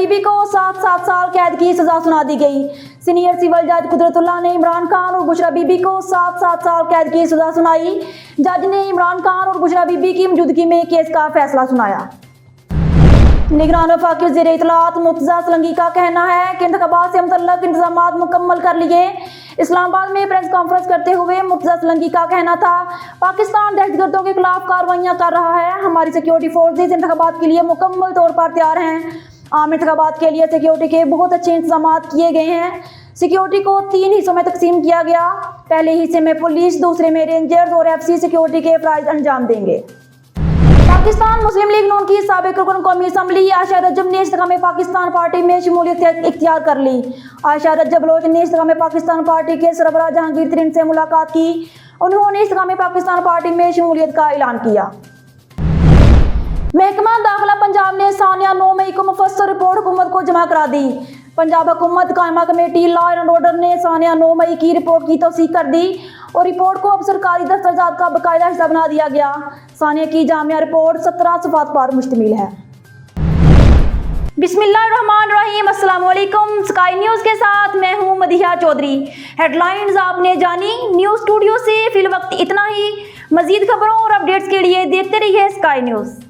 बीबी को 7 साल कैद की सजा सुना दी गई। सीनियर सिविल जज कुदरतुल्लाह ने इमरान खान और बुशरा बीबी को 7 साल कैद की सजा सुनाई। जज ने इमरान खान और बुशरा बीबी की मौजूदगी में केस का फैसला सुनाया। निगरान वफाकी वज़ीर इत्तलात मुर्तज़ा असलंगी का कहना है कि इंतखाबात से मुतल्लक इंतजामात मुकम्मल कर लिए। इस्लामाबाद में प्रेस कॉन्फ्रेंस करते हुए मुर्तज़ा असलंगी का कहना था, पाकिस्तान दहशतगर्दों के खिलाफ कार्रवाइयाँ कर रहा है। हमारी सिक्योरिटी फोर्सेज इंतखाबात के लिए मुकम्मल तौर पर तैयार हैं। आम इंतखाबात के लिए सिक्योरिटी के बहुत अच्छे इंतजाम किए गए हैं। सिक्योरिटी को 3 हिस्सों में तकसीम किया गया। पहले हिस्से में पुलिस, दूसरे में रेंजर्स और FC सिक्योरिटी के फ़राइज़ अंजाम देंगे। पाकिस्तान मुस्लिम लीग नून की साबिक रुकन कौमी असम्बली आयशा रजब ने इस्तेकाम पाकिस्तान पार्टी में शमूलियत इख्तियार कर ली। आयशा रजब बलोच ने इस्तेकाम पाकिस्तान पार्टी के सरबराह जहांगीर तरीन से मुलाकात की। उन्होंने इस्तेकाम पाकिस्तान पार्टी में शमूलियत का ऐलान किया। महकमा दाखिला पंजाब ने सानिया 9 मई को मुफस्सल रिपोर्ट हुकूमत को जमा करा दी। पंजाब हुकूमत कायमा कमेटी लॉ एंड ऑर्डर ने सानिया 9 मई की रिपोर्ट की तौसीक कर दी और रिपोर्ट को अब सरकारी दस्तावेज़ात का बाकायदा हिस्सा बना दिया गया। सानिया की जामिया रिपोर्ट 17 सफ़हात पर मुश्तमिल है। बिस्मिल्लाहिर्रहमानिर्रहीम, अस्सलाम वालेकुम। स्काई न्यूज़ के साथ मैं हूं मदीहा चौधरी। हेडलाइंस आपने जानी। न्यूज़ स्टूडियो से फिलवक्त इतना ही। मजीद खबरों और अपडेट्स के लिए देखते रहिए स्काई न्यूज़।